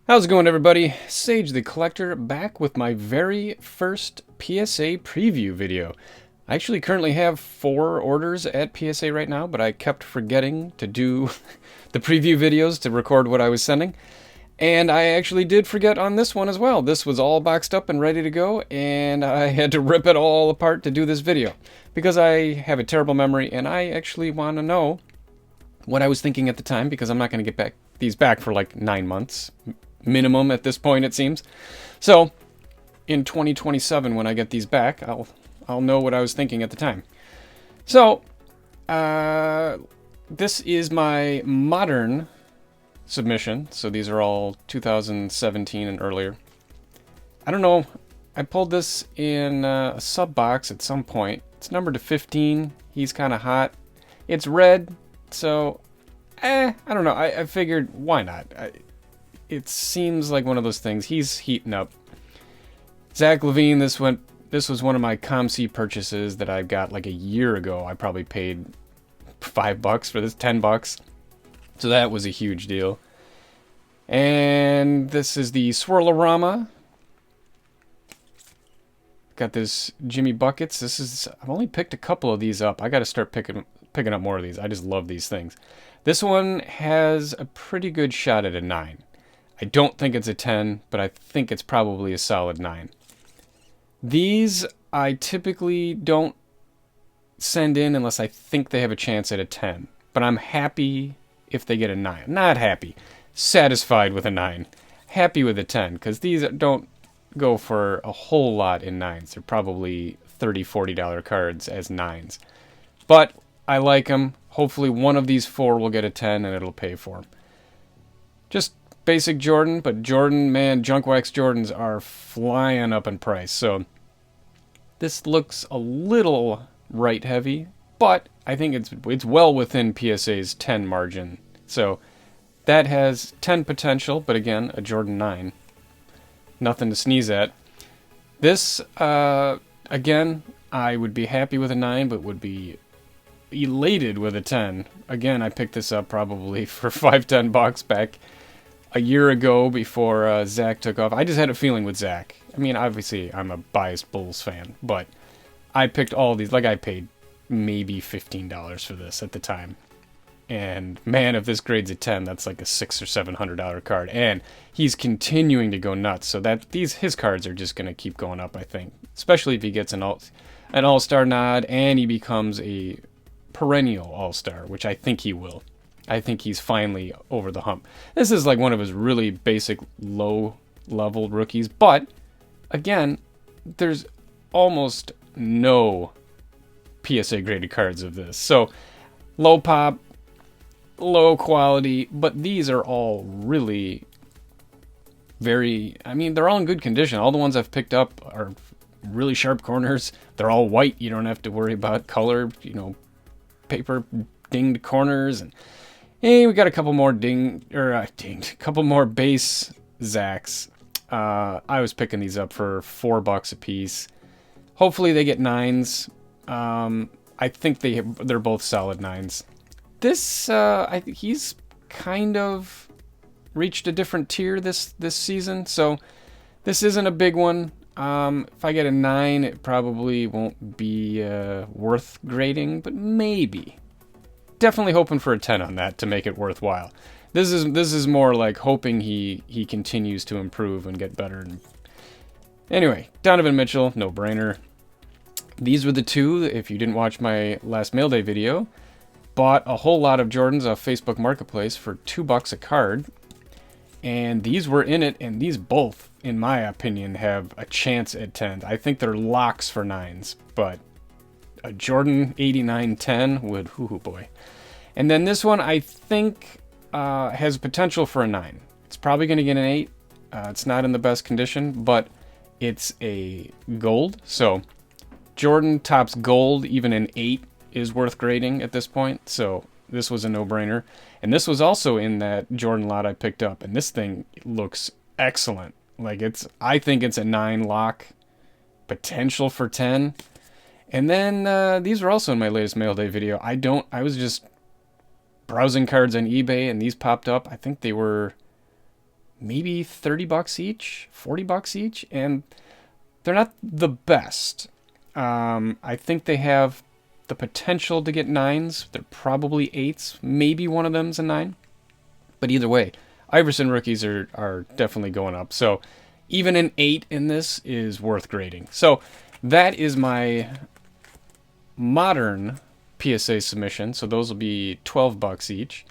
How's it going, everybody? Sage the Collector back with my very first PSA preview video. I actually currently have 4 orders at PSA right now, but I kept forgetting to do the preview videos to record what I was sending. And I actually did forget on this one as well. This was all boxed up and ready to go, and I had to rip it all apart to do this video. Because I have a terrible memory, and I actually want to know what I was thinking at the time, because I'm not going to get these back for like 9 months. Minimum at this point, it seems. So in 2027, when I get these back, I'll know what I was thinking at the time. So this is my modern submission. So these are all 2017 and earlier. I don't know, I pulled this in a sub box at some point. It's numbered to 15. He's kind of hot. It's red, so I don't know. I figured, why not? It seems like one of those things. He's heating up. Zach LaVine, this was one of my ComC purchases that I got like a year ago. I probably paid $5 for this, $10. So that was a huge deal. And this is the Swirlorama. Got this Jimmy Buckets. I've only picked a couple of these up. I got to start picking up more of these. I just love these things. This one has a pretty good shot at a 9. I don't think it's a 10, but I think it's probably a solid 9. These I typically don't send in unless I think they have a chance at a 10. But I'm happy if they get a 9. Not happy. Satisfied with a 9. Happy with a 10, because these don't go for a whole lot in 9s. They're probably $30, $40 cards as 9s. But I like them. Hopefully one of these 4 will get a 10 and it'll pay for them. Just basic Jordan, but Jordan, man, junk wax Jordans are flying up in price. So this looks a little right heavy, but I think it's well within PSA's 10 margin. So that has 10 potential, but again, a Jordan 9. Nothing to sneeze at. This, again, I would be happy with a 9, but would be elated with a 10. Again, I picked this up probably for $5-10 back a year ago before Zach took off. I just had a feeling with Zach. I mean, obviously, I'm a biased Bulls fan, but I picked all these. Like, I paid maybe $15 for this at the time. And man, if this grades a 10, that's like a $600 or $700 card. And he's continuing to go nuts. So that his cards are just going to keep going up, I think. Especially if he gets an all-star nod and he becomes a perennial all-star, which I think he will. I think he's finally over the hump. This is like one of his really basic low-level rookies. But, again, there's almost no PSA-graded cards of this. So, low pop, low quality, but these are all really very, I mean, they're all in good condition. All the ones I've picked up are really sharp corners. They're all white. You don't have to worry about color, paper dinged corners. And hey, we got a couple more couple more base Zachs. I was picking these up for $4 a piece. Hopefully they get 9s. I think they're both solid 9s. This, I think he's kind of reached a different tier this season, so this isn't a big one. If I get a 9, it probably won't be worth grading, but maybe. Definitely hoping for a 10 on that to make it worthwhile. This is more like hoping he continues to improve and get better. Anyway, Donovan Mitchell, no brainer. These were the 2. If you didn't watch my last mail day video, bought a whole lot of Jordans off Facebook Marketplace for $2 a card, and these were in it, and these both, in my opinion, have a chance at 10s. I think they're locks for 9s, but a Jordan 89-10 would, hoo boy. And then this one, I think, has potential for a 9. It's probably going to get an 8. It's not in the best condition, but it's a gold. So Jordan tops gold, even an 8 is worth grading at this point. So this was a no-brainer. And this was also in that Jordan lot I picked up. And this thing looks excellent. Like, I think it's a 9 lock. Potential for 10. And then these were also in my latest mail day video. I was just browsing cards on eBay and these popped up. I think they were maybe 30 bucks each, 40 bucks each, and they're not the best. I think they have the potential to get 9s. They're probably 8s. Maybe one of them's a 9. But either way, Iverson rookies are definitely going up. So even an 8 in this is worth grading. So that is my modern PSA submission. So those will be 12 bucks each.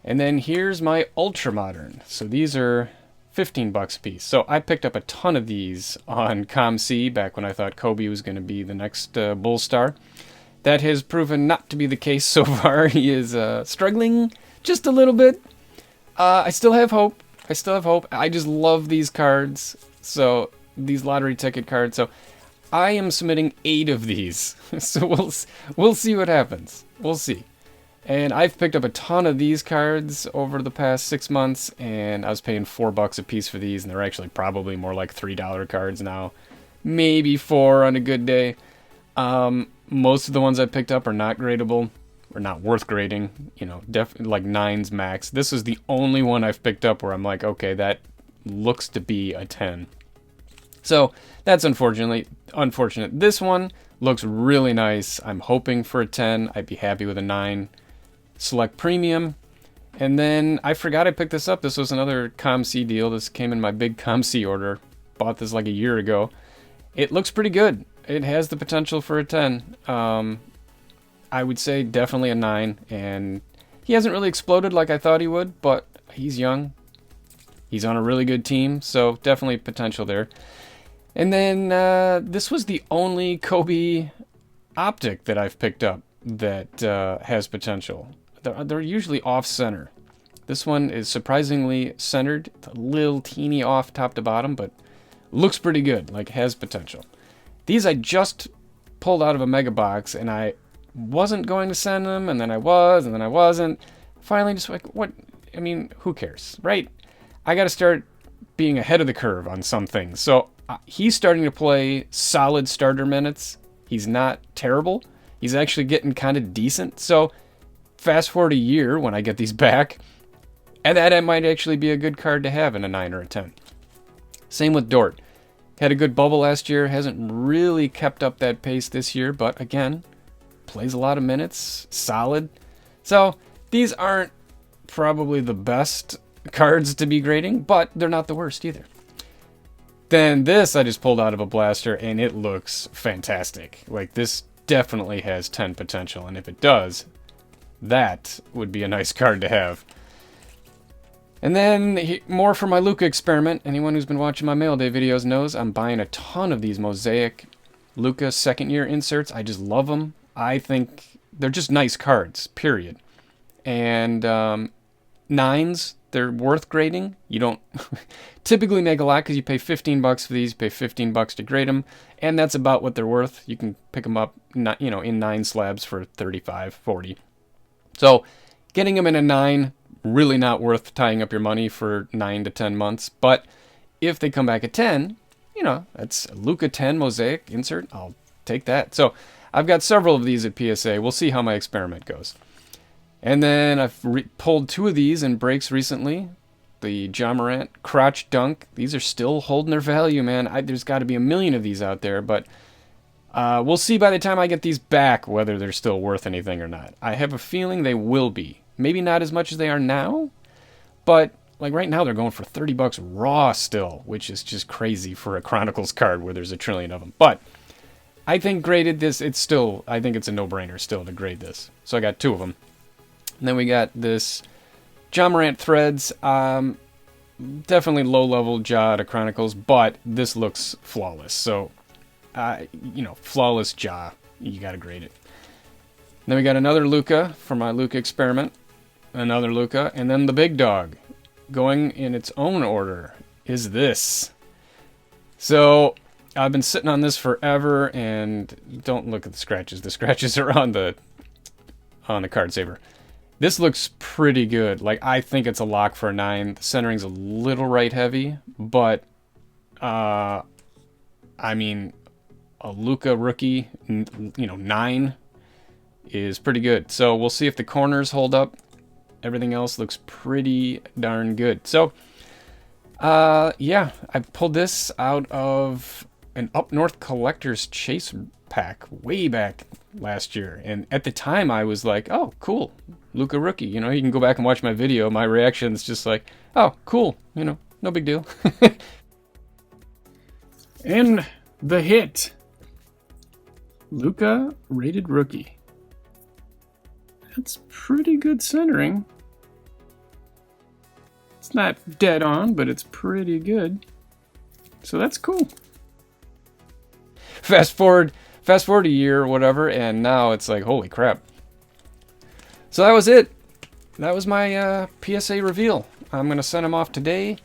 And then here's my ultra modern. So these are 15 bucks a piece. So I picked up a ton of these on ComC back when I thought Coby was going to be the next Bull star. That has proven not to be the case so far. He is struggling just a little bit. I still have hope. I just love these cards. So these lottery ticket cards. So I am submitting 8 of these. So we'll see what happens. We'll see. And I've picked up a ton of these cards over the past 6 months, and I was paying $4 a piece for these, and they're actually probably more like $3 cards now. Maybe 4 on a good day. Most of the ones I picked up are not gradable, or not worth grading, definitely like 9s max. This is the only one I've picked up where I'm like, okay, that looks to be a 10. So that's unfortunate. This one looks really nice. I'm hoping for a 10. I'd be happy with a 9. Select Premium. And then I forgot I picked this up. This was another ComC deal. This came in my big ComC order. Bought this like a year ago. It looks pretty good. It has the potential for a 10. I would say definitely a 9. And he hasn't really exploded like I thought he would, but he's young. He's on a really good team, so definitely potential there. And then this was the only Coby optic that I've picked up that has potential. They're usually off-center. This one is surprisingly centered. It's a little teeny off top to bottom, but looks pretty good, like has potential. These I just pulled out of a mega box, and I wasn't going to send them, and then I was, and then I wasn't. Finally, just like, what? I mean, who cares, right? I got to start being ahead of the curve on some things. So he's starting to play solid starter minutes. He's not terrible. He's actually getting kind of decent. So fast forward a year when I get these back, and that might actually be a good card to have in a 9 or a 10. Same with Dort. Had a good bubble last year. Hasn't really kept up that pace this year, but again, plays a lot of minutes. Solid. So these aren't probably the best cards to be grading, but they're not the worst either. Then this I just pulled out of a blaster, and it looks fantastic. Like, this definitely has 10 potential, and if it does, that would be a nice card to have. And then more for my Luka experiment. Anyone who's been watching my mail day videos knows I'm buying a ton of these mosaic Luka second year inserts. I just love them. I think they're just nice cards, period. And 9s, they're worth grading. You don't typically make a lot because you pay $15 for these, you pay $15 to grade them, and that's about what they're worth. You can pick them up, in 9 slabs for $35, $40. So getting them in a 9, really not worth tying up your money for 9 to 10 months. But if they come back at 10, that's a Luka 10 mosaic insert. I'll take that. So I've got several of these at PSA. We'll see how my experiment goes. And then I've pulled 2 of these in breaks recently. The Ja Morant crotch dunk. These are still holding their value, man. There's got to be a million of these out there, but we'll see by the time I get these back whether they're still worth anything or not. I have a feeling they will be. Maybe not as much as they are now, but like right now they're going for $30 raw still, which is just crazy for a Chronicles card where there's a trillion of them. But I think graded this, I think it's a no-brainer still to grade this. So I got 2 of them. And then we got this Ja Morant threads. Definitely low-level Ja to Chronicles, but this looks flawless. So, flawless Ja. You got to grade it. Then we got another Luka for my Luka experiment. Another Luka. And then the big dog, going in its own order, is this. So I've been sitting on this forever, and don't look at the scratches. The scratches are on the card saver. This looks pretty good. Like, I think it's a lock for a 9. The centering's a little right heavy, but a Luka rookie, 9 is pretty good. So we'll see if the corners hold up. Everything else looks pretty darn good. So Yeah, I pulled this out of an Up North Collector's Chase pack way back last year. And at the time, I was like, oh, cool. Luka rookie. You know, you can go back and watch my video. My reaction is just like, oh, cool. You know, no big deal. And the hit. Luka rated rookie. That's pretty good centering. It's not dead on, but it's pretty good. So that's cool. Fast forward a year or whatever, and now it's like, holy crap. So that was it. That was my PSA reveal. I'm going to send them off today.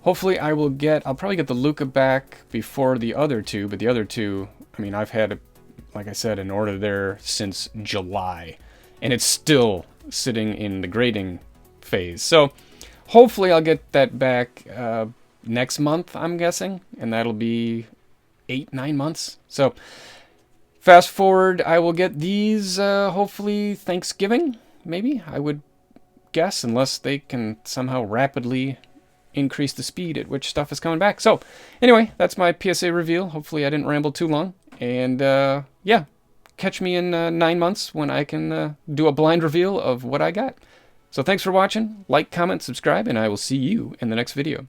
Hopefully I'll probably get the Luka back before the other two, but the other two, I mean, I've had, like I said, an order there since July, and it's still sitting in the grading phase. So hopefully I'll get that back next month, I'm guessing, and that'll be 8-9 months. So fast forward, I will get these hopefully Thanksgiving, maybe, I would guess, unless they can somehow rapidly increase the speed at which stuff is coming back. So anyway, that's my PSA reveal. Hopefully I didn't ramble too long. And yeah, catch me in 9 months when I can do a blind reveal of what I got. So thanks for watching. Like, comment, subscribe, and I will see you in the next video.